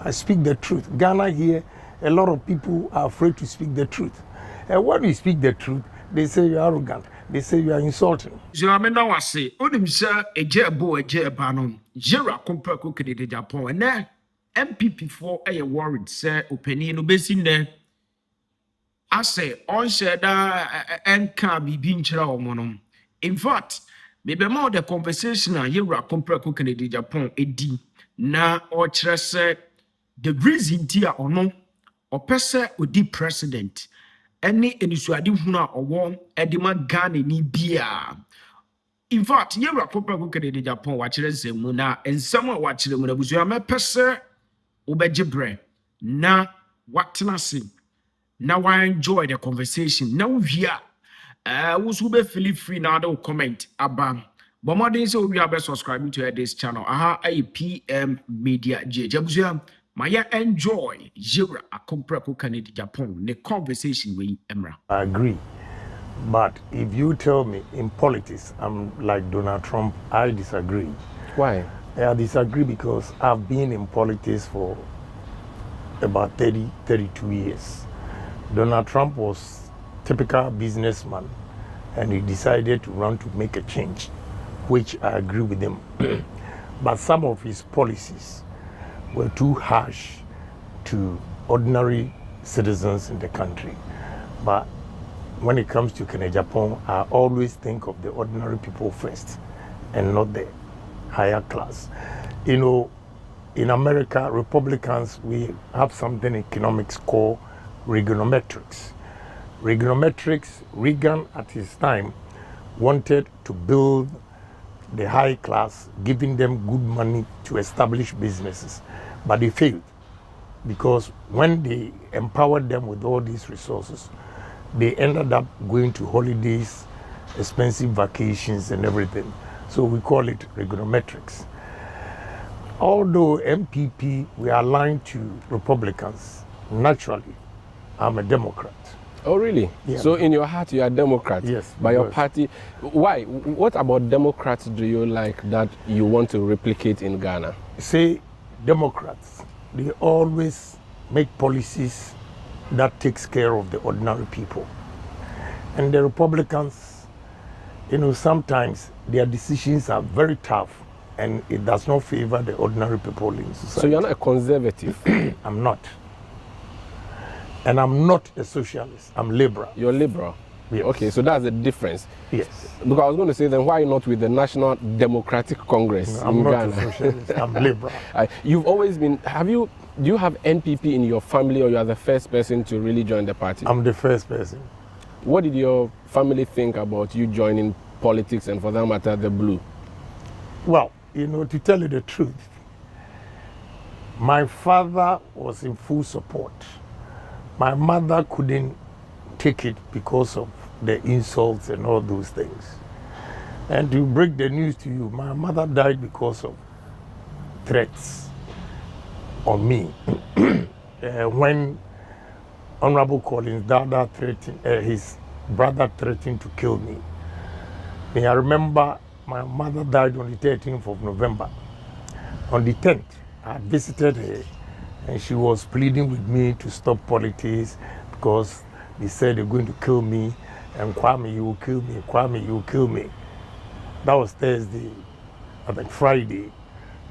I speak the truth. Ghana here, a lot of people are afraid to speak the truth. And when you speak the truth, they say you're arrogant. They say you are insulting. Jamena wase, Odimsa, Ejebano, Jera Comprako Kennedy Agyapong, and MPP for a worried, sir, opinion, obesing there. I say, on said, and can be being monom. In fact, maybe more the conversation, Jera Comprako Kennedy Agyapong, Edi, na or say the reason tia or no, or pesa or the president. Any inisuadi huna or one, Edima Ghana ni bia. In fact, you are proper Kennedy Agyapong watching Zemuna and someone watching them with you. I'm a person ubejibre. Na what nothing. Now I enjoy the conversation. Now we are be feel free now to comment about. But more than so, we are best subscribing to this channel. Aha, PM Media J. Maya enjoy Jira Akomprako Kennedy Agyapong the conversation with Emra. I agree. But if you tell me in politics, I'm like Donald Trump, I disagree. Why? I disagree because I've been in politics for about 32 years. Donald Trump was typical businessman and he decided to run to make a change, which I agree with him. But some of his policies were too harsh to ordinary citizens in the country. But when it comes to Kennedy Agyapong, I always think of the ordinary people first and not the higher class. You know, in America, Republicans, we have something in economics called Reaganomics. Reaganomics, Reagan at his time wanted to build the high class, giving them good money to establish businesses. But they failed because when they empowered them with all these resources, they ended up going to holidays, expensive vacations and everything. So we call it Reaganomics. Although MPP, we are aligned to Republicans, naturally, I'm a Democrat. Oh, really? Yeah. So in your heart, you are a Democrat? Yes. By your party. Why? What about Democrats do you like that you want to replicate in Ghana? Say, Democrats, they always make policies that takes care of the ordinary people. And the Republicans, you know, sometimes their decisions are very tough and it does not favor the ordinary people in society. So you're not a conservative? I'm not. And I'm not a socialist, I'm liberal. You're liberal? Yes. Okay, so that's the difference. Yes. Because I was going to say, then why not with the National Democratic Congress I'm in not Ghana? a socialist, I'm liberal. You've always been, do you have NPP in your family, or you are the first person to really join the party? I'm the first person. What did your family think about you joining politics and, for that matter, the blue? Well, you know, to tell you the truth, my father was in full support. My mother couldn't take it because of the insults and all those things. And to break the news to you, my mother died because of threats on me. When Honorable Collins Dada threatened, his brother threatened to kill me. And I remember my mother died on the 13th of November. On the 10th, I visited her and she was pleading with me to stop politics because they said they're going to kill me, and Kwame, you will kill me, Kwame, you will kill me. That was Thursday. I think Friday,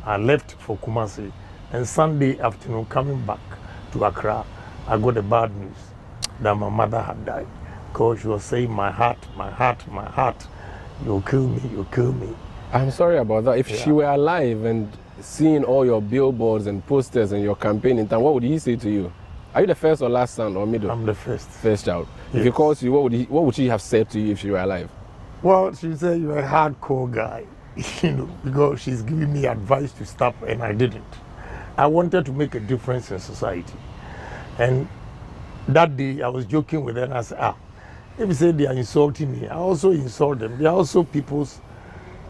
I left for Kumasi, and Sunday afternoon, coming back to Accra, I got the bad news that my mother had died, because she was saying, my heart, my heart, my heart, you'll kill me, you'll kill me. I'm sorry about that. If she were alive and seeing all your billboards and posters and your campaign in town, what would he say to you? Are you the first or last son or middle? I'm the first. First child. Yes. If he calls you, what would she have said to you if she were alive? Well, she said you're a hardcore guy, you know, because she's giving me advice to stop, and I didn't. I wanted to make a difference in society. And that day I was joking with her and I said, if you say they are insulting me, I also insult them. They are also people's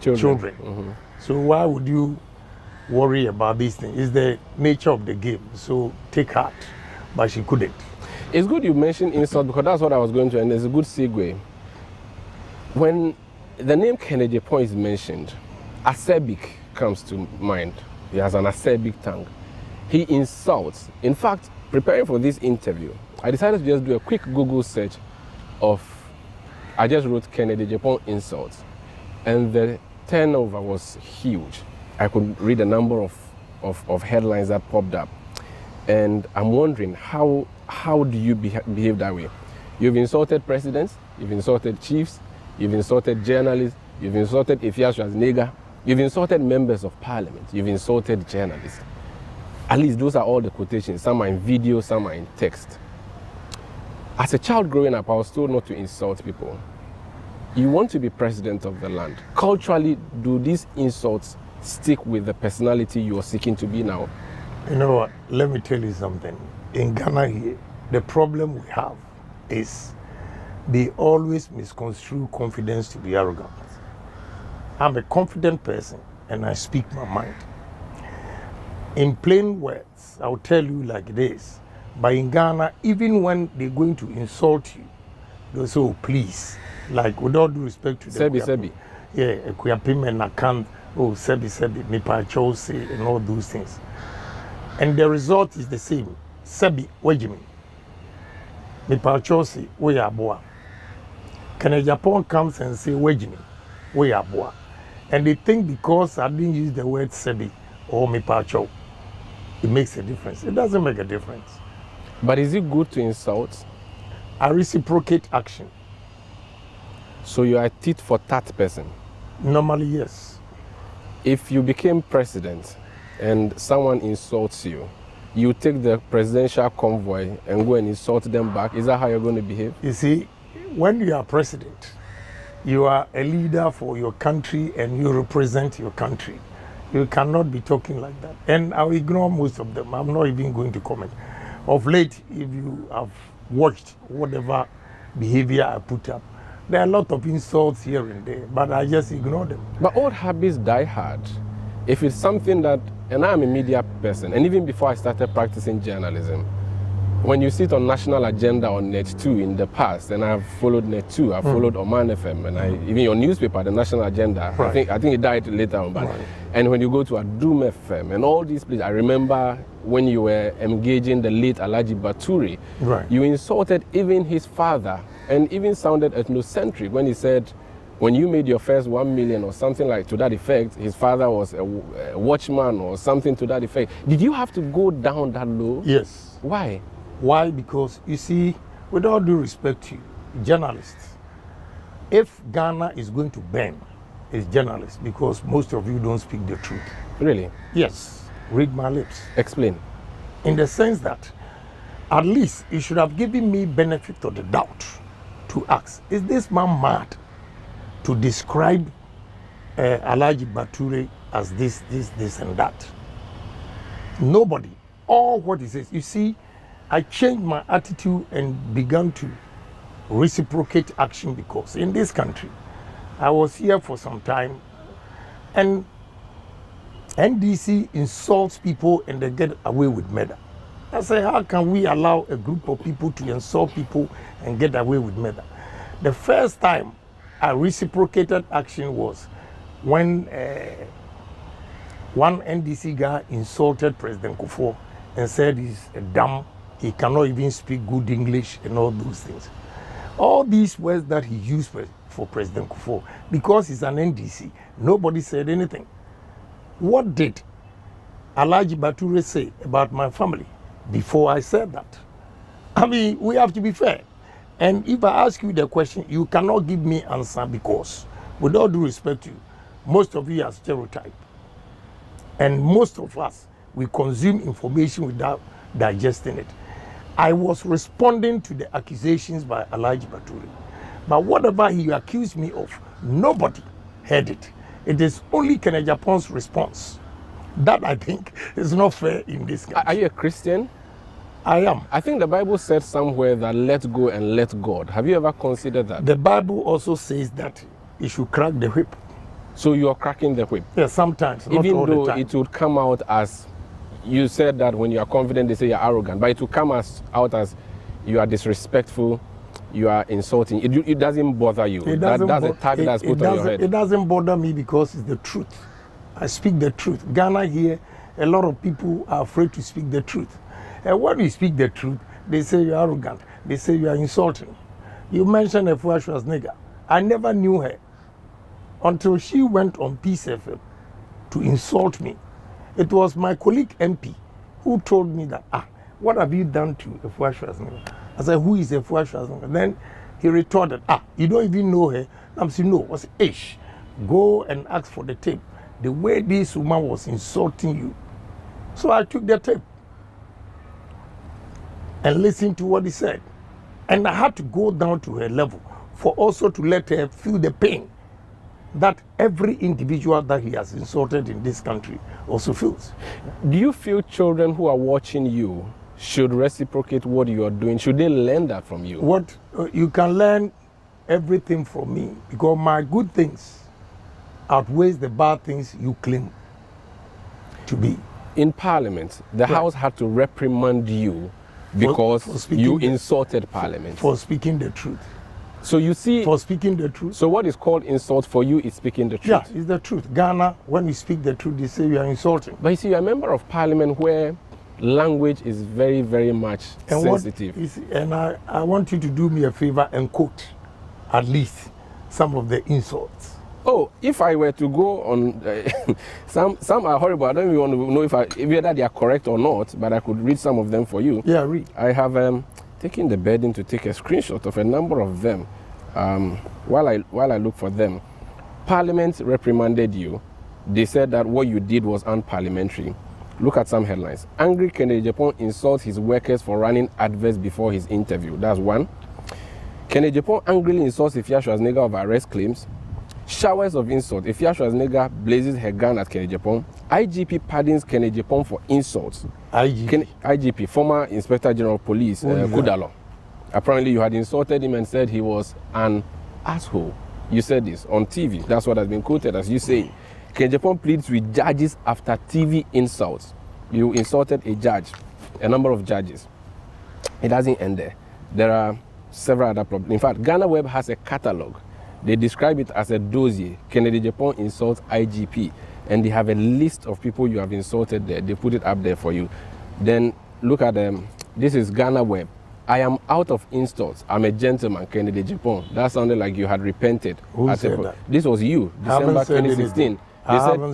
children. Mm-hmm. So why would you worry about these things? It's the nature of the game. So take heart. But she couldn't. It's good you mentioned insult, because that's what I was going to, and it's a good segue. When the name Kennedy Agyapong is mentioned, acerbic comes to mind. He has an acerbic tongue. He insults. In fact, preparing for this interview, I decided to just do a quick Google search I just wrote Kennedy Agyapong insults, and the turnover was huge. I could read a number of headlines that popped up. And I'm wondering, how do you behave that way? You've insulted presidents, you've insulted chiefs, you've insulted journalists, you've insulted Ifiasu as nigger, you've insulted members of parliament, you've insulted journalists. At least those are all the quotations. Some are in video, some are in text. As a child growing up, I was told not to insult people. You want to be president of the land. Culturally, do these insults stick with the personality you are seeking to be now? You know what? Let me tell you something. In Ghana here, the problem we have is they always misconstrue confidence to be arrogant. I'm a confident person and I speak my mind. In plain words, I'll tell you like this. But in Ghana, even when they're going to insult you, they'll say, oh, please. Like, with all due respect to the Sebi. Yeah, Kuyapim and Nakant, oh, Sebi, Nipa Chose, and all those things. And the result is the same. Sebi, Wejimi. Nipa Chose, we are boa. Kennedy Agyapong comes and say, Wejimi, we are boa. And they think because I didn't use the word Sebi or Nipa Cho, it makes a difference. It doesn't make a difference. But is it good to insult? I reciprocate action. So you are a tit for tat person? Normally, yes. If you became president and someone insults you, you take the presidential convoy and go and insult them back. Is that how you're going to behave? You see, when you are president, you are a leader for your country and you represent your country. You cannot be talking like that. And I'll ignore most of them. I'm not even going to comment. Of late, if you have watched whatever behavior I put up, there are a lot of insults here and there, but I just ignore them. But old habits die hard. If it's something that, and I'm a media person, and even before I started practicing journalism, when you sit on national agenda on Net2 in the past, and I've followed Net2, I've followed Oman FM, and even your newspaper, the national agenda, Right. I think it died later on, but Right. and when you go to Adum FM and all these places, I remember when you were engaging the late Alhaji Bature, Right. you insulted even his father, and even sounded ethnocentric when he said, when you made your first 1 million or something like to that effect, his father was a watchman or something to that effect. Did you have to go down that low? Yes. Why? Why? Because, you see, with all due respect to you, journalists, if Ghana is going to burn, it's journalists, because most of you don't speak the truth. Really? Yes. Read my lips. Explain. In the sense that, at least, you should have given me benefit of the doubt to ask, is this man mad to describe Alhaji Bature as this, and that? Nobody. All what he says. You see, I changed my attitude and began to reciprocate action, because in this country, I was here for some time, and NDC insults people and they get away with murder. I say, how can we allow a group of people to insult people and get away with murder? The first time I reciprocated action was when one NDC guy insulted President Kufuor and said he's a dumb, he cannot even speak good English and all those things. All these words that he used for President Kufuor, because he's an NDC, nobody said anything. What did Alhaji Bature say about my family before I said that? I mean, we have to be fair. And if I ask you the question, you cannot give me answer, because, with all due respect to you, most of you are stereotyped. And most of us, we consume information without digesting it. I was responding to the accusations by Alhaji Bature. But whatever he accused me of, nobody heard it. It is only Kennedy Agyapong's response. That, I think, is not fair in this country. Are you a Christian? I am. I think the Bible said somewhere that let go and let God. Have you ever considered that? The Bible also says that you should crack the whip. So you are cracking the whip? Yeah, sometimes, not Even all though the time. it would come out as, you said that when you are confident, they say you're arrogant, but it will come out as you are disrespectful, you are insulting. It doesn't bother you. That's a tag that's put on your head. It doesn't bother me, because it's the truth. I speak the truth. Ghana here a lot of people are afraid to speak the truth. And when you speak the truth, they say you're arrogant. They say you are insulting. You mentioned Efua Schwarzenegger. I never knew her until she went on Peace FM to insult me. It was my colleague MP who told me that, what have you done to Efua Schwarzenegger? I said, who is Efua Schwarzenegger? Then he retorted, you don't even know her? I'm saying, no. I said, ish, go and ask for the tape. The way this woman was insulting you. So I took the tape and listened to what he said. And I had to go down to her level for also to let her feel the pain that every individual that he has insulted in this country also feels. Do you feel children who are watching you should reciprocate what you are doing? Should they learn that from you? What you can learn everything from me, because my good things outweighs the bad things you claim to be. In Parliament, the House had to reprimand you because for you insulted Parliament. For speaking the truth. So you see... For speaking the truth. So what is called insult for you is speaking the truth? Yeah, it's the truth. Ghana, when you speak the truth, they say you are insulting. But you see, you're a member of Parliament where language is very, very much sensitive. And I want you to do me a favor and quote at least some of the insults. Oh, if I were to go on, some are horrible. I don't even want to know whether they are correct or not, but I could read some of them for you. Yeah, read. I have taken the burden to take a screenshot of a number of them while I look for them. Parliament reprimanded you. They said that what you did was unparliamentary. Look at some headlines. Angry Kennedy Agyapong insults his workers for running adverts before his interview. That's one. Kennedy Agyapong angrily insults Efua Schwarzenegger of arrest claims. Showers of insult. Efua Schwarzenegger blazes her gun at Kennedy Agyapong. IGP pardons Kennedy Agyapong for insults. IGP, former Inspector General of Police, Kudalo. Apparently you had insulted him and said he was an asshole. You said this on TV. That's what has been quoted as you saying. Kennedy Agyapong pleads with judges after TV insults. You insulted a judge, a number of judges. It doesn't end there. There are several other problems. In fact, Ghana Web has a catalog. They describe it as a dossier. Kennedy Agyapong insults IGP. And they have a list of people you have insulted there. They put it up there for you. Then look at them. This is Ghana Web. I am out of insults. I'm a gentleman, Kennedy Agyapong. That sounded like you had repented. Who said that? This was you, December 2016.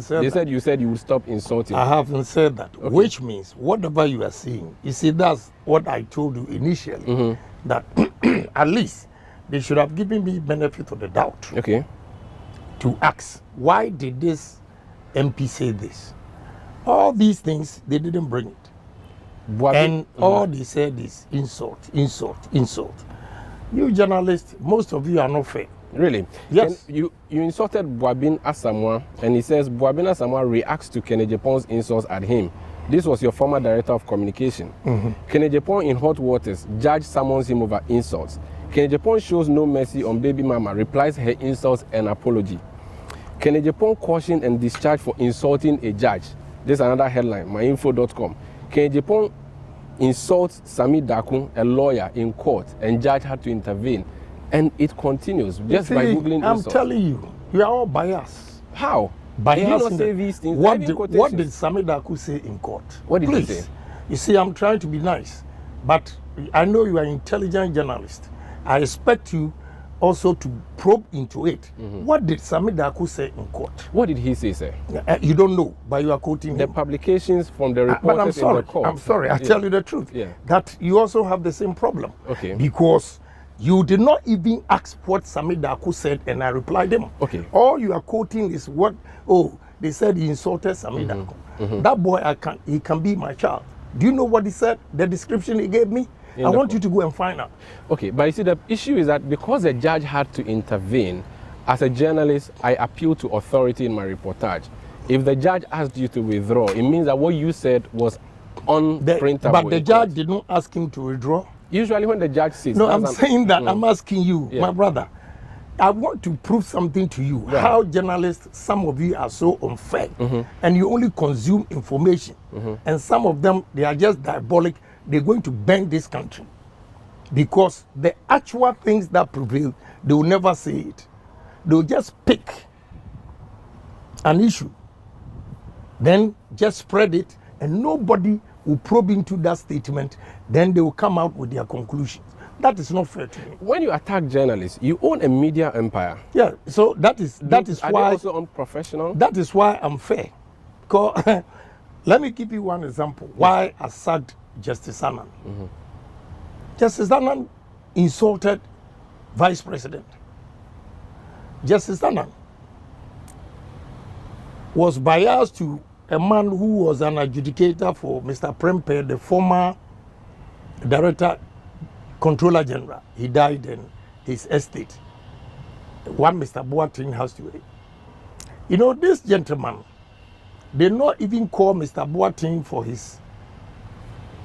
They said you said you would stop insulting. I haven't said that, Okay. Which means whatever you are saying, you see, that's what I told you initially, that at least they should have given me benefit of the doubt Okay. to ask, why did this MP say this? All these things, they didn't bring it. And all they said is insult, insult, insult. You journalists, most of you are not fair. Really? Yes. You insulted Boabin Asamoah, and he says Boabin Asamoah reacts to Kennedy Agyapong's insults at him. This was your former director of communication. Kennedy Agyapong in hot waters, judge summons him over insults. Kennedy Agyapong shows no mercy on baby mama, replies her insults and apology. Kennedy Agyapong cautioned and discharged for insulting a judge. This is another headline, myinfo.com. Kennedy Agyapong insults Sami Dakun, a lawyer, in court, and judge had to intervene. And it continues just by Googling I'm insults. telling you, you are all biased. How? Biased. Did he not in say the- these things? What did Sami Daku say in court? What did he Please. say? You see, I'm trying to be nice, but I know you are an intelligent journalist. I expect you also to probe into it. What did Sami Daku say in court? What did he say, sir? You don't know, but you are quoting The him. publications from the But I'm reporters in sorry. the court. I'm sorry. I tell you the truth. Yeah. That you also have the same problem. Okay. Because you did not even ask what Sami Daku said, and I replied them. Okay. All you are quoting is what? Oh, they said he insulted Sami Daku. That boy, he can be my child. Do you know what he said? The description he gave me. I want you to go and find out. Okay, but you see, the issue is that because the judge had to intervene, as a journalist, I appeal to authority in my reportage. If the judge asked you to withdraw, it means that what you said was unprintable. But the in judge court. did not ask him to withdraw. Usually when the judge says... No, I'm saying that. I'm asking you, Yeah. my brother. I want to prove something to you. Right. How journalists, some of you are so unfair, and you only consume information, and some of them, they are just diabolic. They're going to bend this country because the actual things that prevail, they will never say it. They'll just pick an issue then just spread it, and nobody will probe into that statement. Then they will come out with their conclusions. That is not fair to me. When you attack journalists, you own a media empire. Yeah, so that is Are why they also unprofessional? that is why I'm fair. Because let me give you one example why I sacked Justice Annan. Justice Annan insulted Vice President. Justice Annan was biased to a man who was an adjudicator for Mr. Prempeh, the former Director Controller General. He died in his estate. One Mr. Boateng has to wait. You know, this gentleman, they not even call Mr. Boateng for his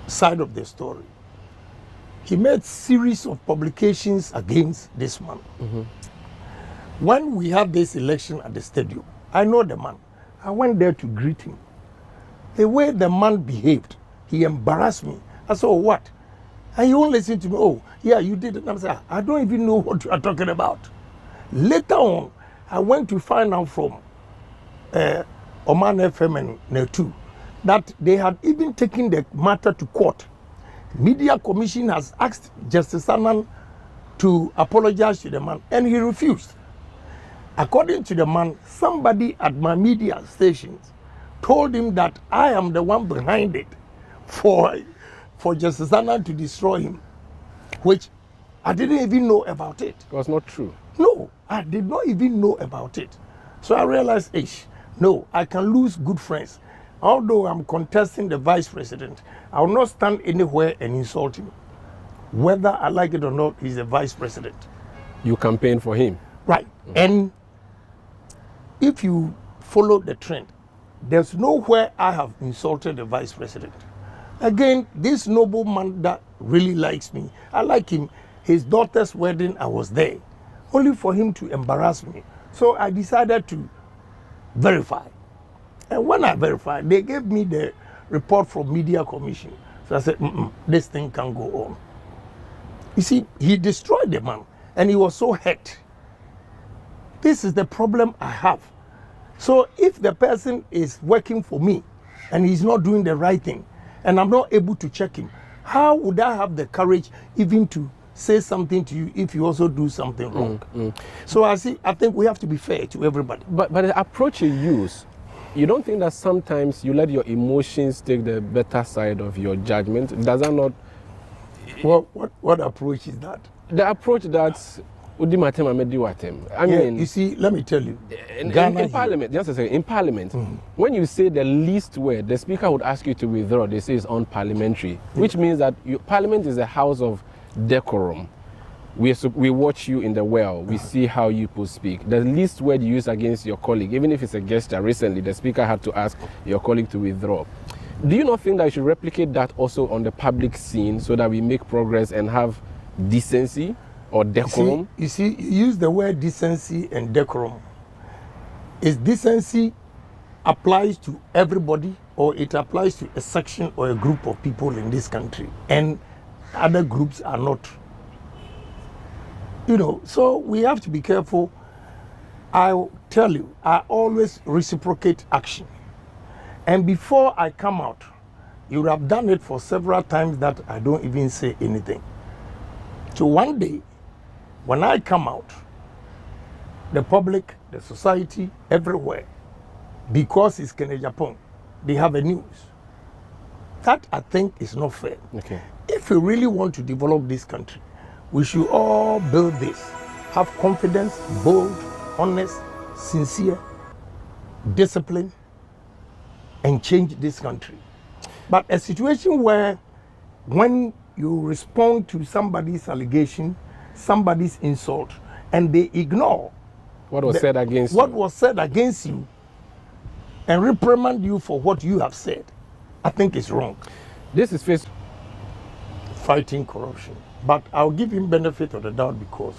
side of the story. He made series of publications against this man. When we had this election at the stadium, I know the man. I went there to greet him. The way the man behaved, he embarrassed me. I said, oh, what? And he won't listen to me. Oh, yeah, you did it. And I said, I don't even know what you are talking about. Later on, I went to find out from Oman FM and Netu that they had even taken the matter to court. Media Commission has asked Justice Annan to apologize to the man, and he refused. According to the man, somebody at my media stations told him that I am the one behind it for Justice Annan to destroy him, which I didn't even know about it. It was not true. No, I did not even know about it. So I realized, no, I can lose good friends. Although I'm contesting the vice president, I will not stand anywhere and insult him. Whether I like it or not, he's the vice president. You campaign for him. Right. And if you follow the trend, there's nowhere I have insulted the vice president. Again, this nobleman that really likes me, I like him. His daughter's wedding, I was there, only for him to embarrass me. So I decided to verify. And when I verified, they gave me the report from Media Commission. So I said, this thing can go on. You see, he destroyed the man, and he was so hurt. This is the problem I have. So if the person is working for me and he's not doing the right thing, and I'm not able to check him, how would I have the courage even to say something to you if you also do something wrong? So I think we have to be fair to everybody. But the approach you use, you don't think that sometimes you let your emotions take the better side of your judgment? Does that not? What approach is that? The approach that I mean, you see, let me tell you, in Parliament, just to say, in Parliament, when you say the least word, the Speaker would ask you to withdraw. They say it's unparliamentary, which means that Parliament is a house of decorum. We watch you in the well. We see how you people speak. The least word you use against your colleague, even if it's a gesture, recently the Speaker had to ask your colleague to withdraw. Do you not think that you should replicate that also on the public scene so that we make progress and have decency or decorum? You see, you use the word decency and decorum. Is decency applies to everybody, or it applies to a section or a group of people in this country, and other groups are not? You know, so we have to be careful. I'll tell you, I always reciprocate action. And before I come out, you would have done it for several times that I don't even say anything. So one day, when I come out, the public, the society, everywhere, because it's Kennedy Agyapong, they have a news. That, I think, is not fair. Okay. If we really want to develop this country, we should all build this. Have confidence, bold, honest, sincere, discipline, and change this country. But a situation where when you respond to somebody's allegation, somebody's insult, and they ignore what was said against what you. was said against you and reprimand you for what you have said, I think it's wrong. This is Fighting corruption. But I'll give him benefit of the doubt because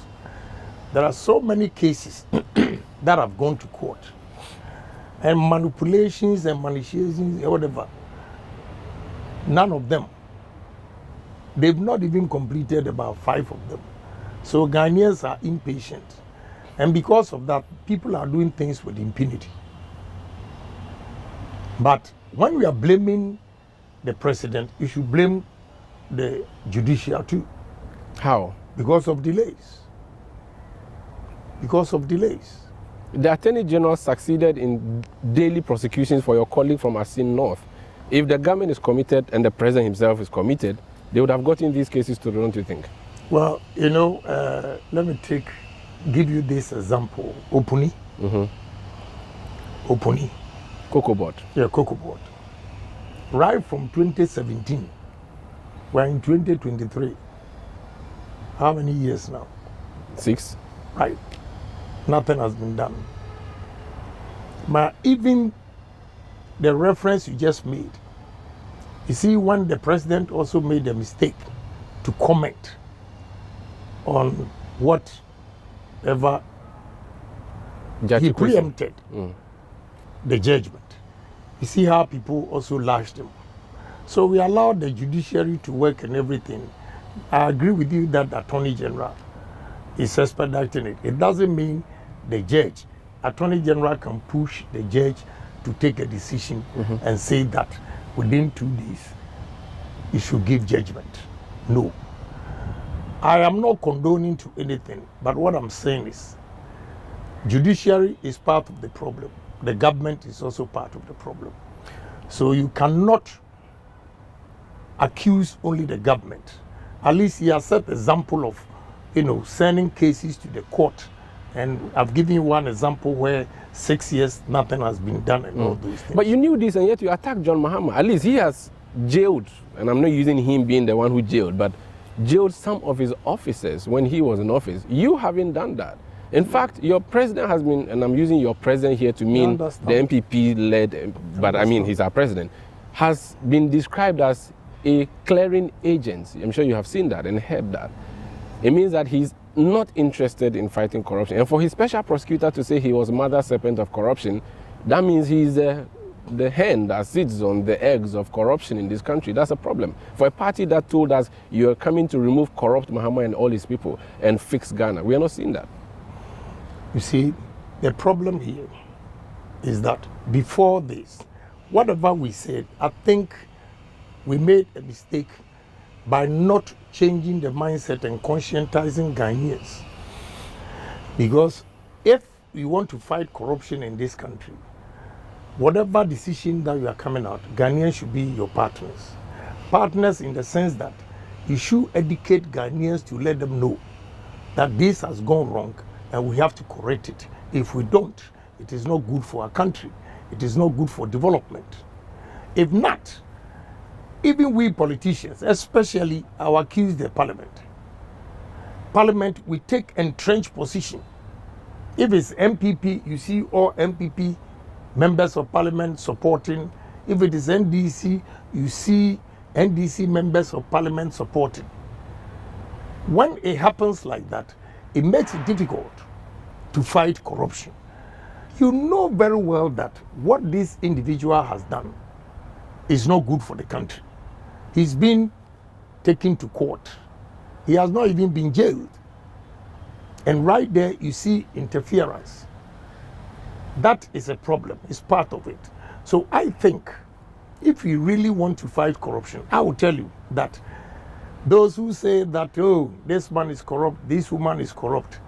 there are so many cases that have gone to court, and manipulations and manipulations and whatever. None of them. They've not even completed about 5 of them. So Ghanaians are impatient. And because of that, people are doing things with impunity. But when we are blaming the president, you should blame the judiciary too. How? Because of delays. Because of delays. The Attorney General succeeded in daily prosecutions for your colleague from Asin North. If the government is committed and the president himself is committed, they would have gotten these cases to, don't you think? Well, let me give you this example. Opuni. Opuni. Cocoa board. Yeah, cocoa board. Right from 2017, we're in 2023. How many years now? 6. Right. Nothing has been done. But even the reference you just made, you see, when the president also made a mistake to comment on whatever he preempted the judgment. You see how people also lashed him. So we allowed the judiciary to work and everything. I agree with you that the Attorney General is expediting it. It doesn't mean the judge. Attorney General can push the judge to take a decision and say that within 2 days he should give judgment. No. I am not condoning to anything, but what I'm saying is judiciary is part of the problem. The government is also part of the problem. So you cannot accuse only the government. At least he has set example of, sending cases to the court. And I've given you one example where 6 years, nothing has been done and all those things. But you knew this and yet you attacked John Mahama. At least he has jailed, and I'm not using him being the one who jailed, but jailed some of his officers when he was in office. You haven't done that. In fact, your president has been, and I'm using your president here to mean the NPP-led, but I mean he's our president, has been described as a clearing agent. I'm sure you have seen that and heard that. It means that he's not interested in fighting corruption. And for his special prosecutor to say he was mother serpent of corruption, that means he's the hen that sits on the eggs of corruption in this country. That's a problem. For a party that told us you're coming to remove corrupt Mahama and all his people and fix Ghana, we are not seeing that. You see, the problem here is that before this, whatever we said, I think we made a mistake by not changing the mindset and conscientizing Ghanaians. Because if we want to fight corruption in this country, whatever decision that you are coming out, Ghanaians should be your partners. Partners in the sense that you should educate Ghanaians to let them know that this has gone wrong and we have to correct it. If we don't, it is not good for our country. It is not good for development. If not, even we politicians, especially our accused the parliament, we take entrenched position. If it's MPP, you see all MPP members of parliament supporting. If it is NDC, you see NDC members of parliament supporting. When it happens like that, it makes it difficult to fight corruption. You know very well that what this individual has done is not good for the country. He's been taken to court. He has not even been jailed. And right there, you see interference. That is a problem. It's part of it. So I think if we really want to fight corruption, I will tell you that those who say that, oh, this man is corrupt, this woman is corrupt,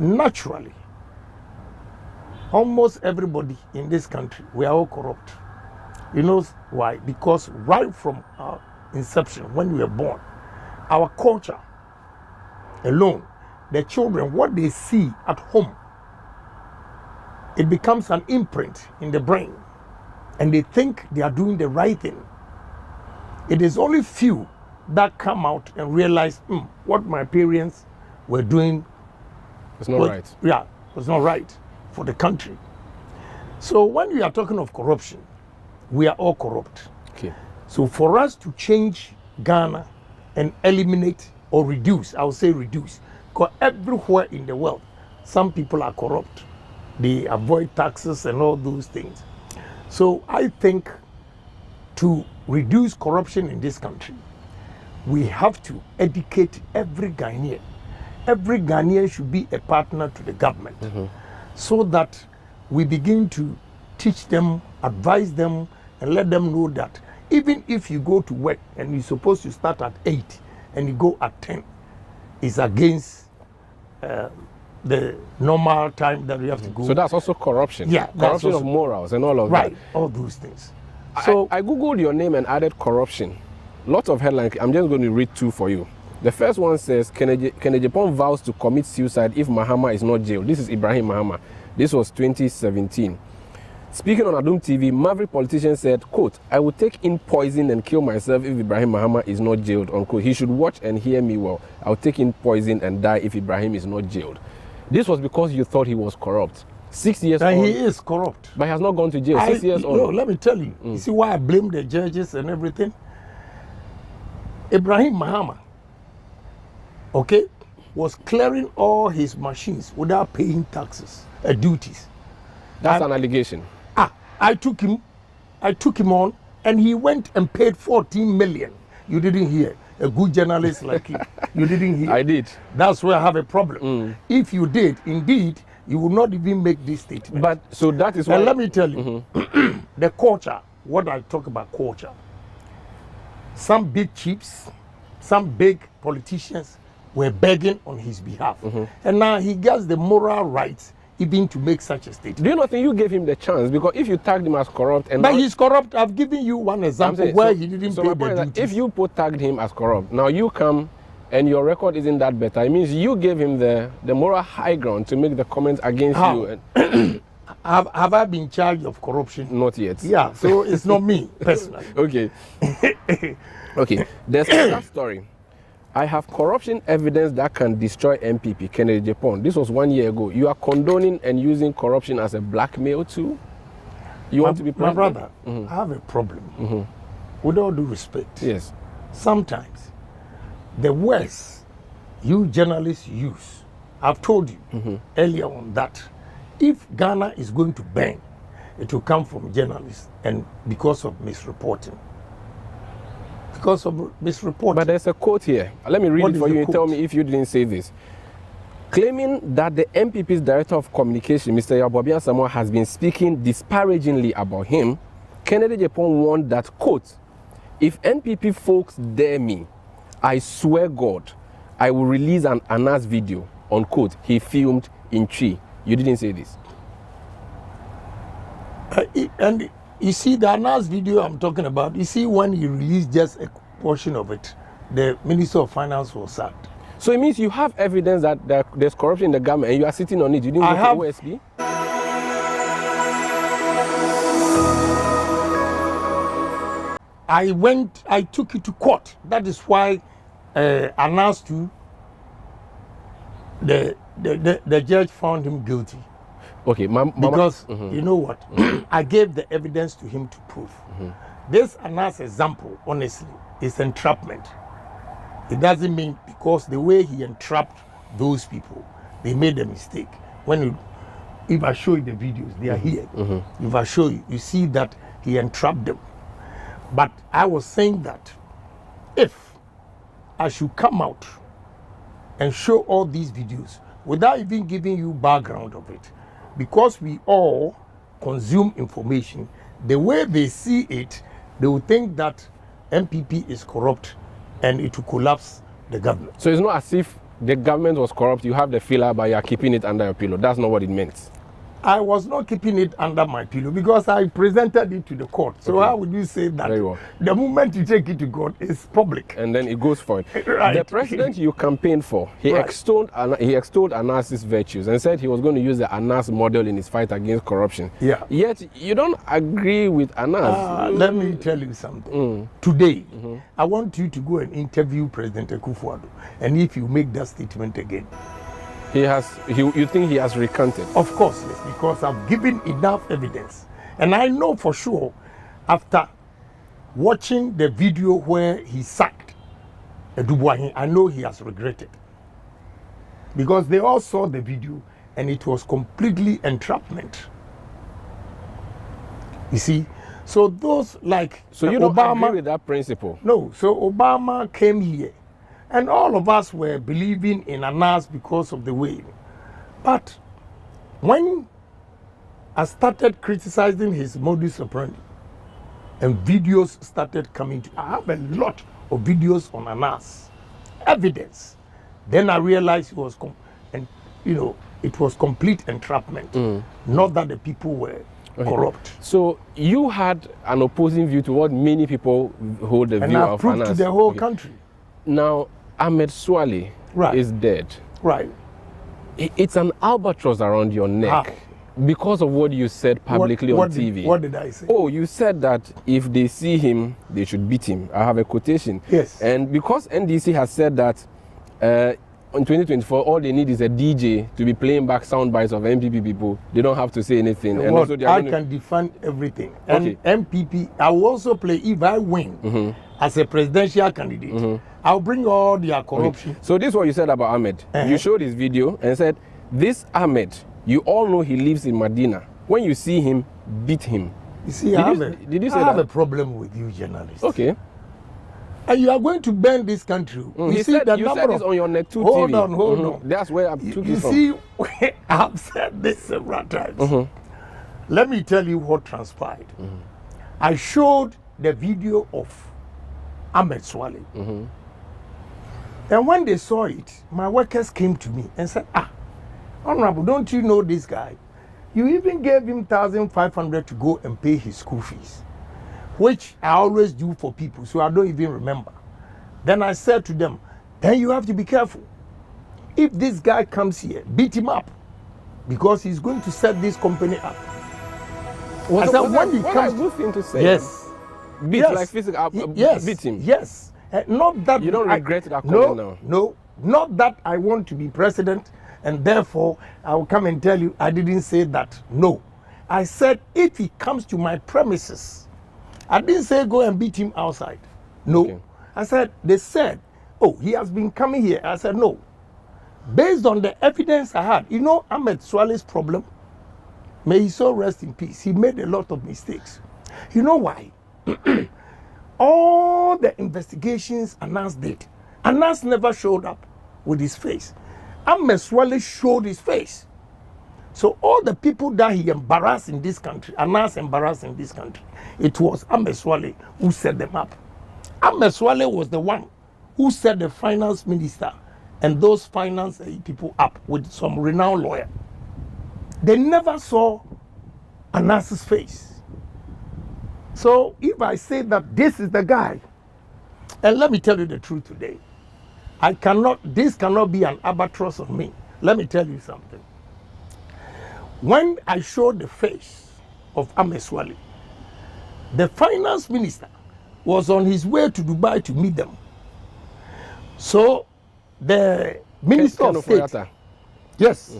naturally, almost everybody in this country, we are all corrupt. You know why? Because right from our inception, when we were born, our culture alone, the children, what they see at home, it becomes an imprint in the brain, and they think they are doing the right thing. It is only few that come out and realize what my parents were doing it's not right. Yeah, it was not right for the country. So when we are talking of corruption, we are all corrupt. Okay. So for us to change Ghana and eliminate or reduce, I would say reduce, because everywhere in the world, some people are corrupt. They avoid taxes and all those things. So I think to reduce corruption in this country, we have to educate every Ghanaian. Every Ghanaian should be a partner to the government so that we begin to teach them, advise them, and let them know that even if you go to work and you're supposed to start at 8 and you go at 10, it's against the normal time that you have to go. So that's also corruption. Yeah, corruption also, of morals and all of right, that. all those things. So I googled your name and added corruption. Lots of headlines. I'm just going to read two for you. The first one says Kennedy Agyapong vows to commit suicide if Mahama is not jailed. This is Ibrahim Mahama. This was 2017. Speaking on Adum TV, Maverick politician said, quote, "I will take in poison and kill myself if Ibrahim Mahama is not jailed," unquote. "He should watch and hear me well. I'll take in poison and die if Ibrahim is not jailed." This was because you thought he was corrupt. 6 years on. He is corrupt. But he has not gone to jail. 6 years on. No, let me tell you. You see why I blame the judges and everything? Ibrahim Mahama, okay, was clearing all his machines without paying taxes, duties. That's an allegation. I took him on, and he went and paid 14 million. You didn't hear. A good journalist like you, you didn't hear. I did. That's where I have a problem. If you did, indeed, you would not even make this statement. But so that is why. And let me tell you, the culture. What I talk about culture. Some big chiefs, some big politicians were begging on his behalf, and now he gets the moral rights even to make such a statement. Do you not think you gave him the chance? Because if you tagged him as corrupt, and but he's corrupt. I've given you one example saying, where he didn't so pay my the point is that duties. if you tagged him as corrupt, now you come and your record isn't that better. It means you gave him the moral high ground to make the comments against How? you. And have I been charged of corruption? not yet. Yeah, so it's not me personally. Okay. Okay. There's another story. I have corruption evidence that can destroy NPP, Kennedy Agyapong. This was 1 year ago. You are condoning and using corruption as a blackmail tool? You want to be my president? brother, I have a problem. With all due respect, Yes. sometimes the words you journalists use, I've told you earlier on that if Ghana is going to burn, it will come from journalists and because of misreporting. Because of misreporting. But there's a quote here. Let me read What it is for the you and tell quote? me if you didn't say this. Claiming that the MPP's Director of Communication, Mr. Yabobian Samoa, has been speaking disparagingly about him, Kennedy Agyapong warned that, quote, "If NPP folks dare me, I swear God, I will release an Anas video," unquote, he filmed in Chi. You didn't say this. And you see the announced video I'm talking about, you see when he released just a portion of it, the Minister of Finance was sacked. So it means you have evidence that there's corruption in the government and you are sitting on it. You didn't go to OSP? I took it to court. That is why announced to the judge found him guilty. Okay, Because you know what? I gave the evidence to him to prove. This announced example, honestly, is entrapment. It doesn't mean because the way he entrapped those people, they made a mistake. If I show you the videos, they are here. If I show you, you see that he entrapped them. But I was saying that if I should come out and show all these videos without even giving you background of it, because we all consume information, the way they see it, they will think that NPP is corrupt and it will collapse the government. So it's not as if the government was corrupt, you have the filler, but you are keeping it under your pillow. That's not what it meant. I was not keeping it under my pillow because I presented it to the court. So how would you say that? Very well. The moment you take it to court, it's public. And then it goes for it. Right. The president you campaigned for, he Right. extolled Anas's virtues and said he was going to use the Anas model in his fight against corruption. Yeah. Yet you don't agree with Anas. Let me tell you something. Today, I want you to go and interview President Akufo-Addo. And if you make that statement again, you think he has recanted? of course, yes, because I've given enough evidence. And I know for sure, after watching the video where he sacked Edubuahin, I know he has regretted. Because they all saw the video and it was completely entrapment. You see? So those like So you don't Obama, agree with that principle? no, so Obama came here and all of us were believing in Anas because of the way. But when I started criticizing his modus operandi, and videos started coming. I have a lot of videos on Anas, evidence. Then I realized it was, it was complete entrapment. Not that the people were corrupt. So you had an opposing view to what many people hold the And view I of proved Anas. to the whole country. Now, Ahmed Swale is dead. Right. It's an albatross around your neck because of what you said publicly on TV. What did I say? Oh, you said that if they see him, they should beat him. I have a quotation. Yes. And because NDC has said that in 2024, all they need is a DJ to be playing back sound bites of MPP people. They don't have to say anything. And also I can defend everything. And MPP, I will also play, if I win as a presidential candidate, I'll bring all their corruption. Okay. So this is what you said about Ahmed. You showed his video and said, this Ahmed, you all know he lives in Medina. When you see him, beat him. You see, I have a problem with you journalists. Okay. And you are going to burn this country. You said this on your Net 2 TV. Hold on. That's where I took it from. You see, I've said this several times. Let me tell you what transpired. I showed the video of Ahmed Swale. And when they saw it, my workers came to me and said, Honorable, don't you know this guy? You even gave him 1,500 to go and pay his school fees, which I always do for people, so I don't even remember. Then I said to them, then you have to be careful. If this guy comes here, beat him up, because he's going to set this company up. What a good thing to say. Yes. Beat, like physical, beat him. Yes. Not that you don't regret that comment now. No, not that I want to be president and therefore I will come and tell you I didn't say that. No. I said if he comes to my premises, I didn't say go and beat him outside. No. Okay. I said, they said, oh, he has been coming here. I said, no. Based on the evidence I had, you know Ahmed Swale's problem? May he so rest in peace. He made a lot of mistakes. You know why? All the investigations Anas did, Anas never showed up with his face. Ahmed Swale showed his face. So all the people that he embarrassed in this country, Anas embarrassed in this country, it was Ahmed Swale who set them up. Ahmed Swale was the one who set the finance minister and those finance people up with some renowned lawyer. They never saw Anas's face. So if I say that this is the guy, and let me tell you the truth today, this cannot be an albatross on me. Let me tell you something. When I showed the face of Ahmed Swale, the finance minister was on his way to Dubai to meet them. So the Minister of State, yes,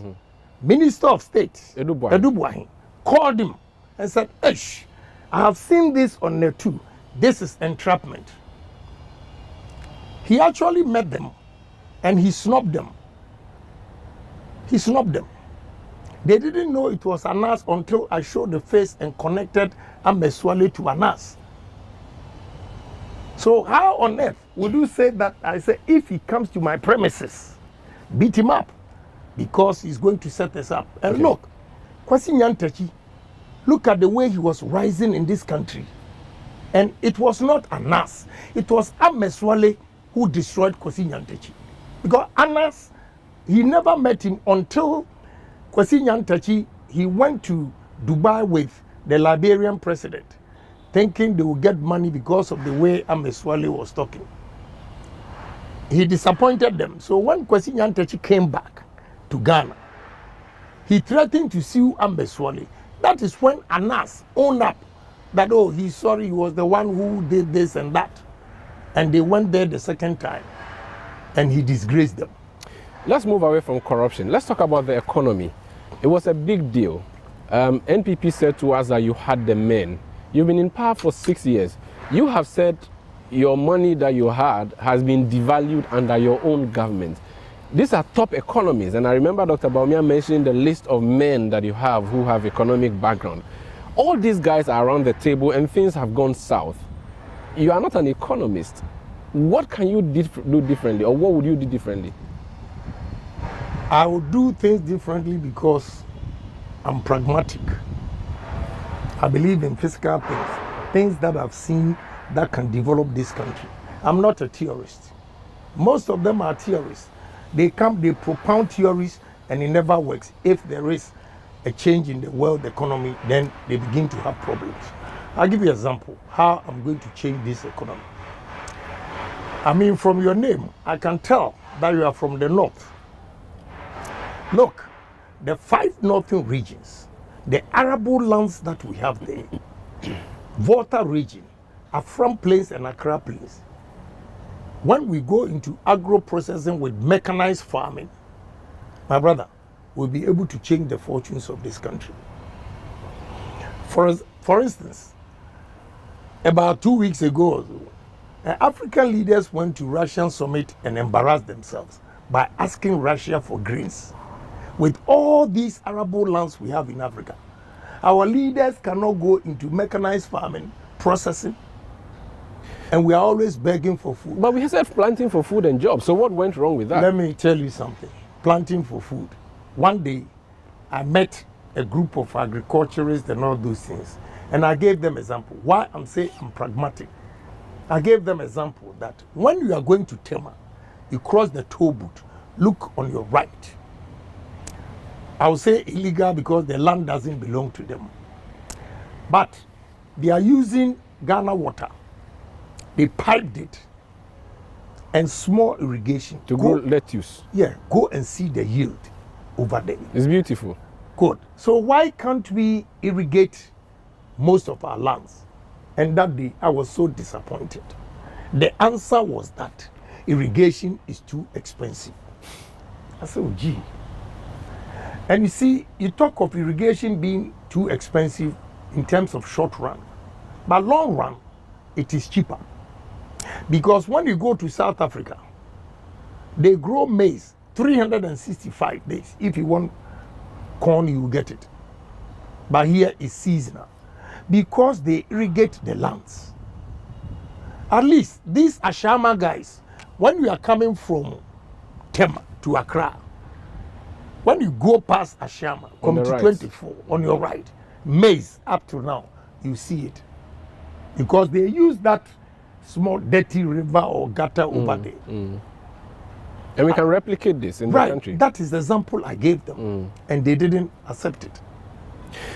Minister of State, Edubuahin, called him and said, Esh, I have seen this on Net 2. This is entrapment. He actually met them and he snubbed them. He snubbed them. They didn't know it was Anas until I showed the face and connected Ahmed Swale to Anas. So how on earth would you say that I say if he comes to my premises, beat him up because he's going to set us up? And look, Kwesi Nyantakyi, look at the way he was rising in this country. And it was not Anas. It was Ahmed Swale who destroyed Kwesi Nyantakyi. Because Anas, he never met him until Kwesi Nyantakyi, he went to Dubai with the Liberian president, thinking they would get money because of the way Ahmed Swale was talking. He disappointed them. So when Kwesi Nyantakyi came back to Ghana, he threatened to sue Ahmed Swale. That is when Anas owned up that, oh, he's sorry, he was the one who did this and that. And they went there the second time and he disgraced them. Let's move away from corruption. Let's talk about the economy. It was a big deal. NPP said to us that you had the men. You've been in power for 6 years. You have said your money that you had has been devalued under your own government. These are top economies, and I remember Dr. Bawumia mentioning the list of men that you have who have economic background. All these guys are around the table and things have gone south. You are not an economist. What can you do differently, or what would you do differently? I would do things differently because I'm pragmatic. I believe in physical things. things that I've seen that can develop this country. I'm not a theorist. Most of them are theorists. They come, they propound theories, and it never works. If there is a change in the world economy, then they begin to have problems. I'll give you an example how I'm going to change this economy. I mean, from your name, I can tell that you are from the north. Look, the 5 northern regions, the arable lands that we have there, Volta region, Afram Plains and Accra Plains. When we go into agro-processing with mechanized farming, my brother, we'll be able to change the fortunes of this country. For instance, about 2 weeks ago, African leaders went to Russian summit and embarrassed themselves by asking Russia for grains. With all these arable lands we have in Africa, our leaders cannot go into mechanized farming, processing, and we are always begging for food. But we said planting for food and jobs. So what went wrong with that? Let me tell you something. Planting for food. One day, I met a group of agriculturists and all those things, and I gave them example. Why I'm saying I'm pragmatic. I gave them example that when you are going to Tema, you cross the toll booth, look on your right. I will say illegal because the land doesn't belong to them. But they are using Ghana water. They piped it and small irrigation. To grow lettuce. Yeah, go and see the yield over there. It's beautiful. Good. So why can't we irrigate most of our lands? And that day I was so disappointed. The answer was that irrigation is too expensive. I said, oh, gee. And you see, you talk of irrigation being too expensive in terms of short run, but long run, it is cheaper. Because when you go to South Africa, they grow maize 365 days. If you want corn, you will get it. But here it's seasonal. Because they irrigate the lands. At least these Ashama guys, when you are coming from Tema to Accra, when you go past Ashama, come to right. 24 on your right, maize up to now, you see it. Because they use that small dirty river or gutter over there. And we can replicate this in the country. That is the example I gave them, and they didn't accept it.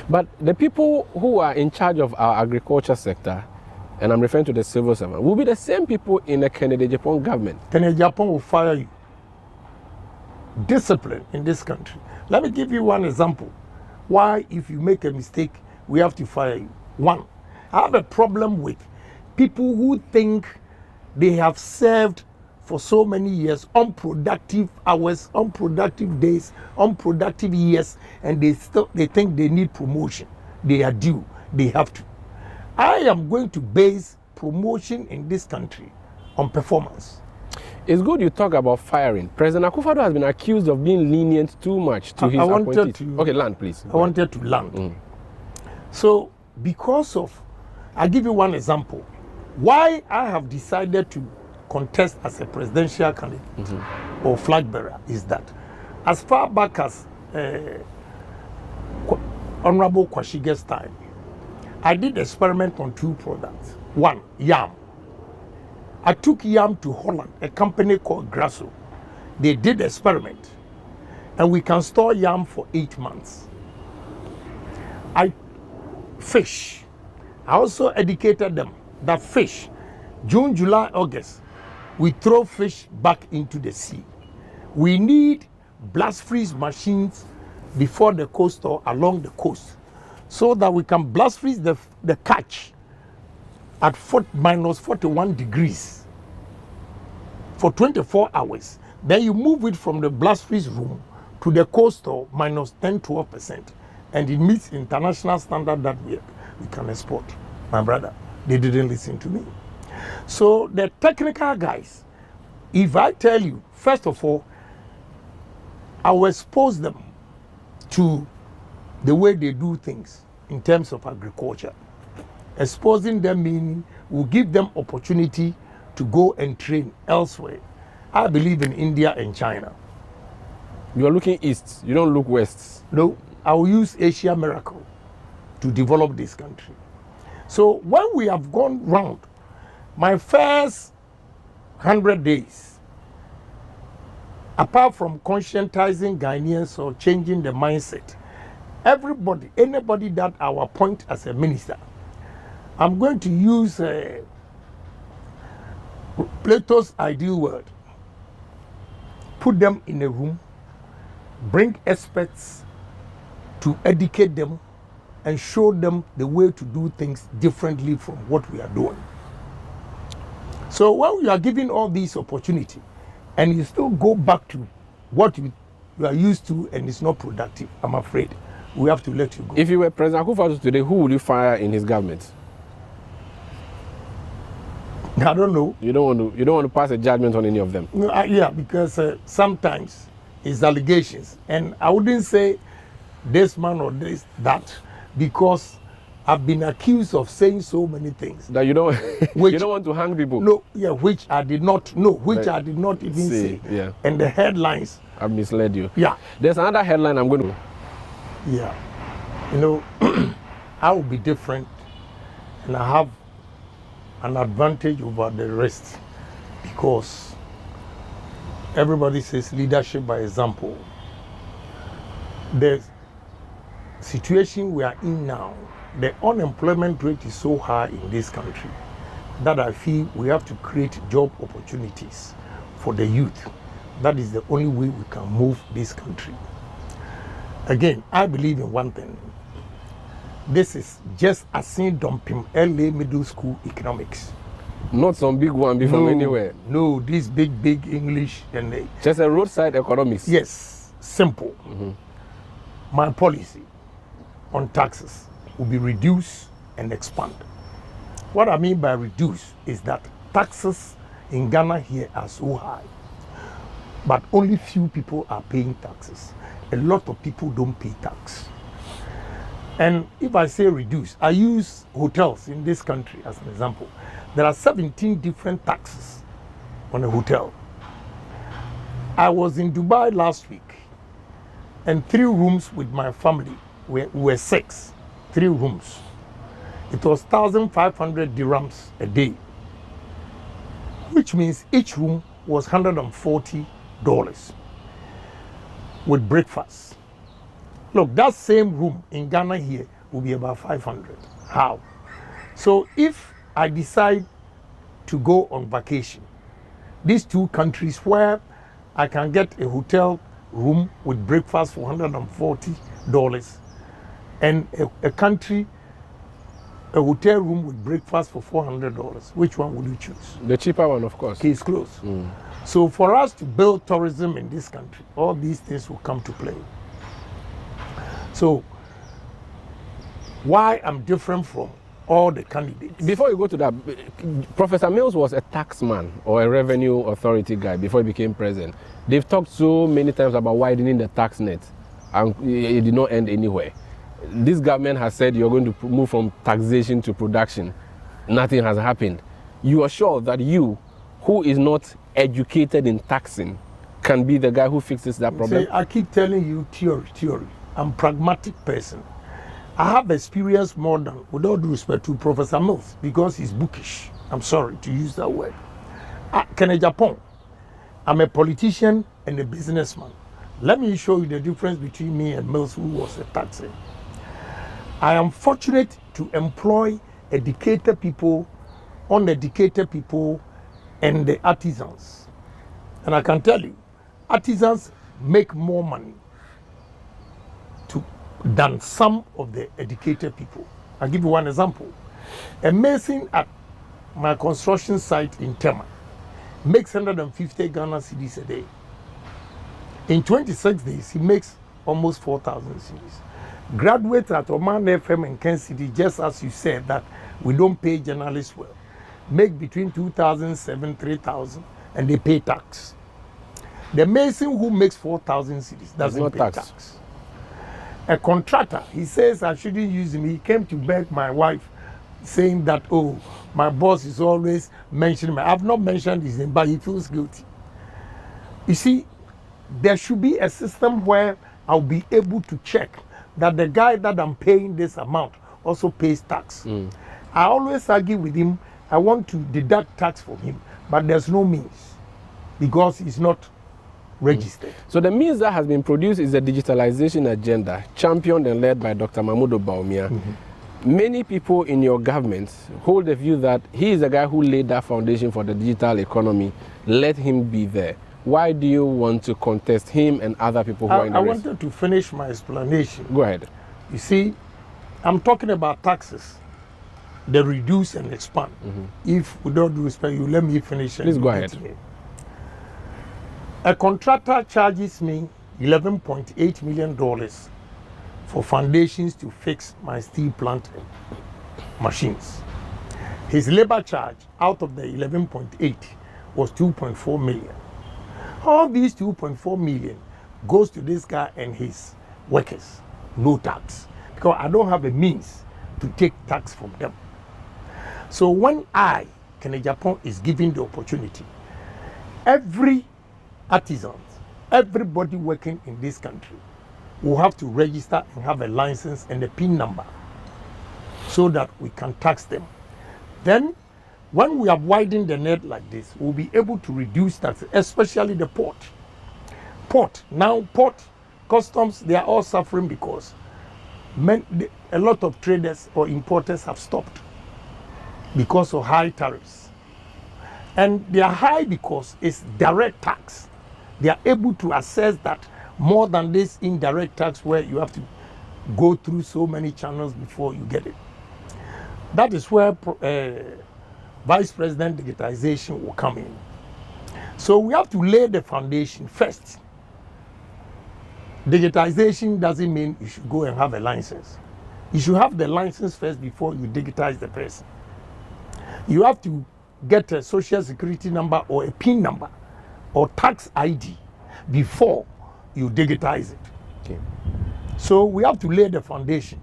But the people who are in charge of our agriculture sector, and I'm referring to the civil servant, will be the same people in the Kennedy Agyapong government. Kennedy Agyapong will fire you. Discipline in this country. Let me give you one example. Why, if you make a mistake, we have to fire you. One, I have a problem with people who think they have served for so many years, unproductive hours, unproductive days, unproductive years, and they think they need promotion. They are due. They have to. I am going to base promotion in this country on performance. It's good you talk about firing. President Akufo-Addo has been accused of being lenient too much to his appointees. Okay, land, please. I wanted to land. So, because of, I'll give you one example. Why I have decided to contest as a presidential candidate or flag bearer is that as far back as Honorable Kwashige's time, I did experiment on 2 products. One, yam. I took yam to Holland, a company called Grasso. They did experiment, and we can store yam for 8 months. Fish. I also educated them that fish, June, July, August, we throw fish back into the sea. We need blast freeze machines before the coast or along the coast so that we can blast freeze the catch at minus 41 degrees for 24 hours. Then you move it from the blast freeze room to the coastal minus 10-12%, and it meets international standard that we can export. My brother, they didn't listen to me. So the technical guys, if I tell you, first of all, I will expose them to the way they do things in terms of agriculture. Exposing them meaning will give them opportunity to go and train elsewhere. I believe in India and China. You are looking east, you don't look west. No, I will use Asia Miracle to develop this country. So when we have gone round, my first 100 days, apart from conscientizing Ghanaians or changing the mindset, everybody, anybody that I will appoint as a minister, I'm going to use Plato's ideal word. Put them in a room, bring experts to educate them and show them the way to do things differently from what we are doing. So when you are given all these opportunity and you still go back to what you are used to and it's not productive, I'm afraid we have to let you go. If you were President Akufo-Addo today, who would you fire in his government? I don't know. You don't want to pass a judgment on any of them. No, yeah, because sometimes it's allegations, and I wouldn't say this man or this that, because I've been accused of saying so many things that you don't which, you don't want to hang people. No, yeah, which I did not know, which I did not even say. Yeah. And the headlines I've misled you. Yeah. There's another headline I'm going to. Yeah. You know, I will be different, and I have an advantage over the rest because everybody says leadership by example. The situation we are in now, the unemployment rate is so high in this country that I feel we have to create job opportunities for the youth. That is the only way we can move this country. Again, I believe in one thing. This is just a sin dumping LA middle school economics. Not some big one from anywhere. No, this big English and just a roadside economics. Yes, simple. My policy on taxes will be reduce and expand. What I mean by reduce is that taxes in Ghana here are so high, but only few people are paying taxes. A lot of people don't pay tax. And if I say reduce, I use hotels in this country as an example. There are 17 different taxes on a hotel. I was in Dubai last week, and 3 rooms with my family were 6, 3 rooms. It was 1,500 dirhams a day, which means each room was $140 with breakfast. Look, that same room in Ghana here will be about 500. How? So if I decide to go on vacation, these 2 countries where I can get a hotel room with breakfast for $140 and a country, a hotel room with breakfast for $400, which one would you choose? The cheaper one, of course. Case closed. So for us to build tourism in this country, all these things will come to play. So why I'm different from all the candidates. Before you go to that, Professor Mills was a taxman or a revenue authority guy before he became president. They've talked so many times about widening the tax net, and it did not end anywhere. This government has said you're going to move from taxation to production. Nothing has happened. You are sure that you, who is not educated in taxing, can be the guy who fixes that problem? See, I keep telling you theory. I'm a pragmatic person. I have experience more than, with all due respect to Professor Mills, because he's bookish. I'm sorry to use that word. Kennedy Agyapong. I'm a politician and a businessman. Let me show you the difference between me and Mills, who was a taxer. I am fortunate to employ educated people, uneducated people, and the artisans. And I can tell you, artisans make more money than some of the educated people. I'll give you one example. A mason at my construction site in Tema makes 150 Ghana cedis a day. In 26 days, he makes almost 4,000 cedis. Graduates at Oman FM and Ken City, just as you said that we don't pay journalists well, make between 2,007, 3,000, and they pay tax. The mason who makes 4,000 cedis doesn't pay tax. A contractor, he says I shouldn't use him. He came to beg my wife, saying that, oh, my boss is always mentioning me. I've not mentioned his name, but he feels guilty. You see, there should be a system where I'll be able to check that the guy that I'm paying this amount also pays tax. I always argue with him. I want to deduct tax from him, but there's no means because he's not registered. So the means that has been produced is the digitalization agenda, championed and led by Dr. Mahmoud Bawumia. Many people in your government hold the view that he is the guy who laid that foundation for the digital economy. Let him be there. Why do you want to contest him and other people who are in the I race? wanted to finish my explanation. Go ahead. You see, I'm talking about taxes, the reduce and expand. If we don't do respect, you let me finish. Please go ahead. A contractor charges me $11.8 million for foundations to fix my steel plant machines. His labor charge out of the 11.8 was 2.4 million. All these 2.4 million goes to this guy and his workers, no tax, because I don't have a means to take tax from them. So when Kennedy Agyapong, is given the opportunity, every artisan, everybody working in this country will have to register and have a license and a PIN number so that we can tax them. Then, when we have widened the net like this, we'll be able to reduce taxes, especially the port. Now port, customs, they are all suffering because a lot of traders or importers have stopped because of high tariffs. And they are high because it's direct tax. They are able to assess that more than this indirect tax where you have to go through so many channels before you get it. That is where Vice President digitization will come in. So we have to lay the foundation first. Digitization doesn't mean you should go and have a license. You should have the license first before you digitize the person. You have to get a social security number or a PIN number or tax ID before you digitize it. Okay. So we have to lay the foundation.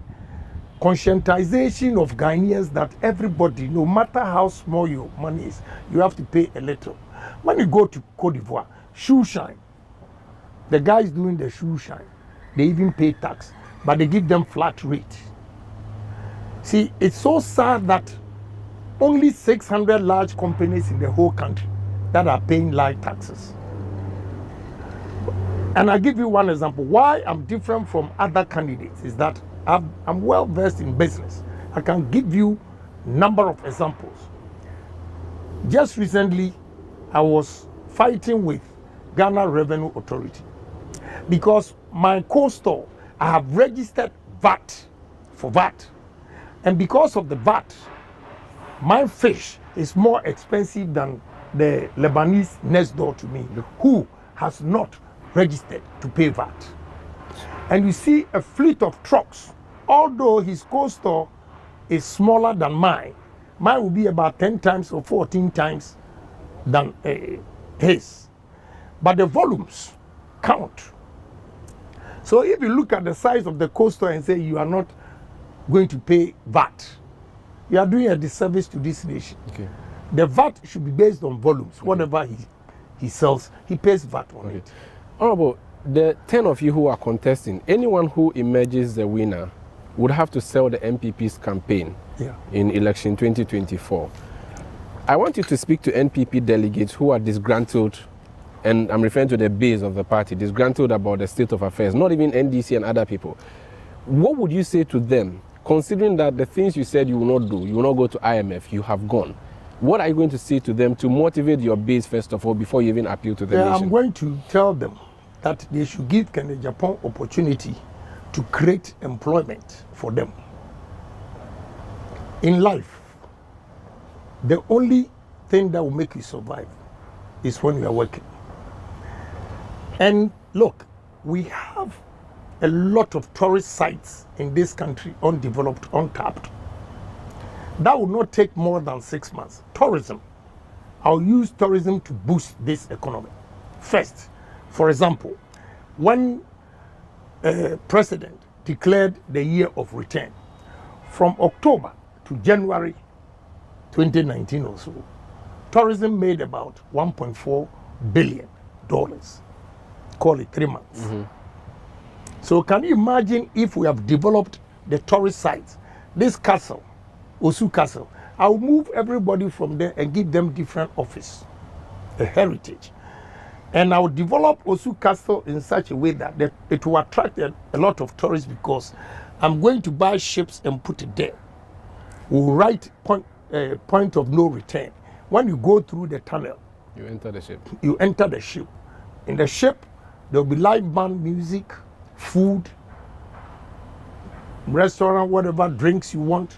Conscientization of Ghanaians that everybody, no matter how small your money is, you have to pay a little. When you go to Cote d'Ivoire, shoe shine, the guys doing the shoe shine, they even pay tax, but they give them flat rate. See, it's so sad that only 600 large companies in the whole country that are paying light taxes. And I'll give you one example. Why I'm different from other candidates is that I'm well versed in business. I can give you a number of examples. Just recently, I was fighting with Ghana Revenue Authority because my co-store, I have registered VAT for VAT. And because of the VAT, my fish is more expensive than the Lebanese next door to me, who has not registered to pay VAT. And you see a fleet of trucks, although his co-store is smaller than mine will be about 10 times or 14 times than his. But the volumes count. So if you look at the size of the co-store and say you are not going to pay VAT, you are doing a disservice to this nation. Okay. The VAT should be based on volumes. Whatever he sells, he pays VAT on it. Honorable, the 10 of you who are contesting, anyone who emerges the winner would have to sell the NPP's campaign in election 2024. I want you to speak to NPP delegates who are disgruntled, and I'm referring to the base of the party, disgruntled about the state of affairs, not even NDC and other people. What would you say to them, considering that the things you said you will not do, you will not go to IMF, you have gone? What are you going to say to them to motivate your base, first of all, before you even appeal to the nation? I'm going to tell them that they should give Kennedy Agyapong opportunity to create employment for them. In life, the only thing that will make you survive is when you are working. And look, we have a lot of tourist sites in this country, undeveloped, untapped. That will not take more than 6 months. Tourism. I'll use tourism to boost this economy. First, for example, when President declared the year of return, from October to January 2019 or so, tourism made about $1.4 billion. Call it 3 months. So can you imagine if we have developed the tourist sites, this castle Osu Castle. I'll move everybody from there and give them different office, a heritage. And I'll develop Osu Castle in such a way that it will attract a lot of tourists because I'm going to buy ships and put it there. We'll write point of no return. When you go through the tunnel, You enter the ship. you enter the ship. In the ship, there'll be live band music, food, restaurant, whatever drinks you want,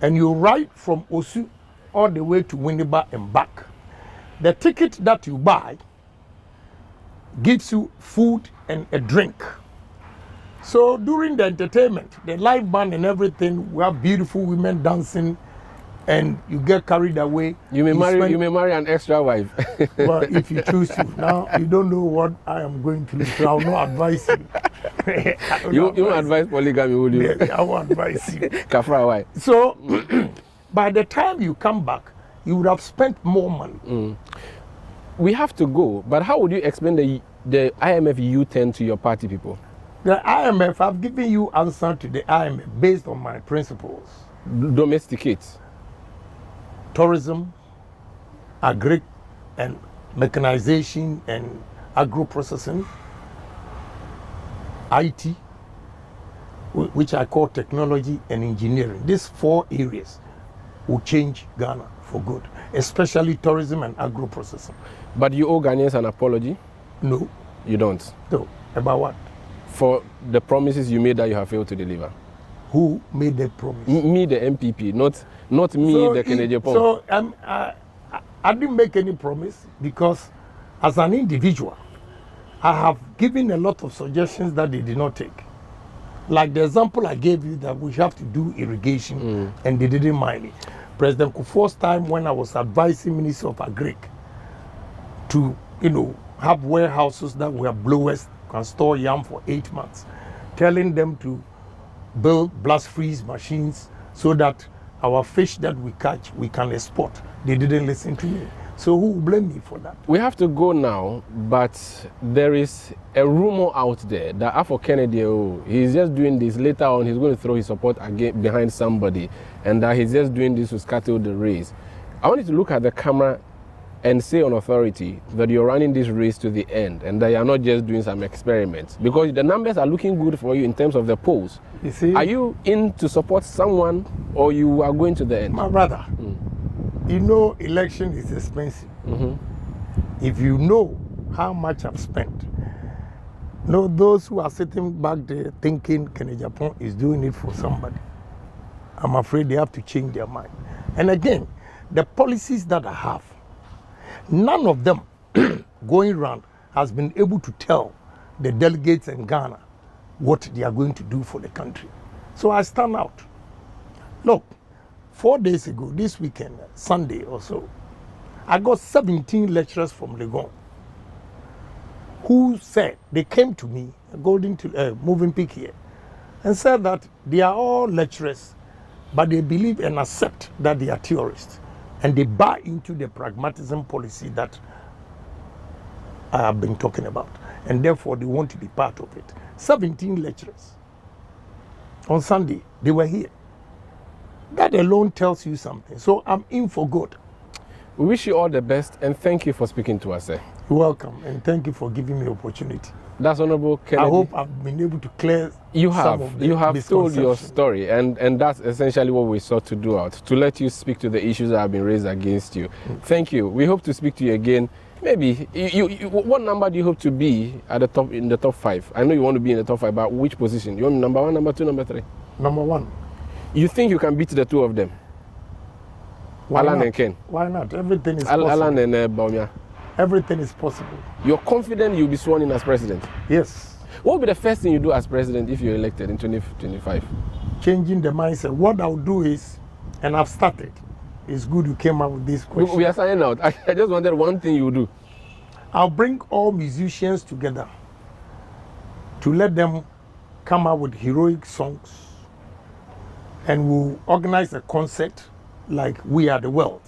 and you ride from Osu all the way to Winneba and back. The ticket that you buy gives you food and a drink. So during the entertainment, the live band and everything, we have beautiful women dancing, and you get carried away. You may marry an extra wife. Well, if you choose to. Now you don't know what I am going to do, so I will not advise you. You won't advise polygamy, will you? Yeah, I will advise you. Kafra, why? So by the time you come back, you would have spent more money. We have to go, but how would you explain the IMF U-turn to your party people? The IMF, I've given you answer to the IMF based on my principles. Domesticate. Tourism, agri and mechanization and agro-processing, IT, which I call technology and engineering. These 4 areas will change Ghana for good, especially tourism and agro-processing. But you owe Ghanaians an apology? No. You don't? No. About what? For the promises you made that you have failed to deliver. Who made that promise? Me, the MPP, not me, So the Kennedy Agyapong. So I didn't make any promise because as an individual, I have given a lot of suggestions that they did not take. Like the example I gave you that we have to do irrigation and they didn't mind it. President Kufuor's time when I was advising Minister of Agric to, have warehouses that were blowers, can store yam for 8 months, telling them to build blast freeze machines so that our fish that we catch, we can export. They didn't listen to me. So who will blame me for that? We have to go now, but there is a rumor out there that after Kennedy, he's just doing this. Later on, he's going to throw his support again behind somebody, and that he's just doing this to scuttle the race. I want you to look at the camera and say on authority that you're running this race to the end and that you're not just doing some experiments, because the numbers are looking good for you in terms of the polls. You see? Are you in to support someone or you are going to the end? My brother, election is expensive. If you know how much I've spent, those who are sitting back there thinking Kennedy Agyapong is doing it for somebody, I'm afraid they have to change their mind. And again, the policies that I have, none of them going around has been able to tell the delegates in Ghana what they are going to do for the country. So I stand out. Look, 4 days ago, this weekend, Sunday or so, I got 17 lecturers from Legon who said, they came to me, moving peak here, and said that they are all lecturers, but they believe and accept that they are theorists. And they buy into the pragmatism policy that I have been talking about. And therefore, they want to be part of it. 17 lecturers. On Sunday, they were here. That alone tells you something. So I'm in for good. We wish you all the best and thank you for speaking to us, sir. You're welcome, and thank you for giving me the opportunity. That's Honorable Kennedy. I hope I've been able to clear You some have. of the You have told your misconceptions. story, and that's essentially what we sought to do out, to let you speak to the issues that have been raised against you. Thank you. We hope to speak to you again. Maybe, what number do you hope to be at the top, in the top 5? I know you want to be in the top 5, but which position? You want number 1, number 2, number 3? Number 1. You think you can beat the 2 of them? Why Alan not? and Ken? Why not? Everything is possible. Alan and Baumia. Everything is possible. You're confident you'll be sworn in as president? Yes. What will be the first thing you do as president if you're elected in 2025? Changing the mindset. What I'll do is, and I've started, it's good you came up with this question. We are signing out. I just wanted one thing you do. I'll bring all musicians together to let them come up with heroic songs, and we'll organize a concert like We Are the World.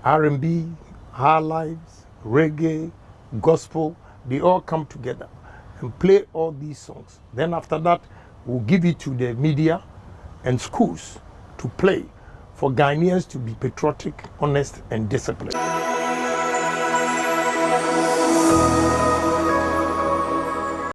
R&B, high lives, reggae, gospel, they all come together and play all these songs. Then after that, we'll give it to the media and schools to play for Ghanaians to be patriotic, honest, and disciplined.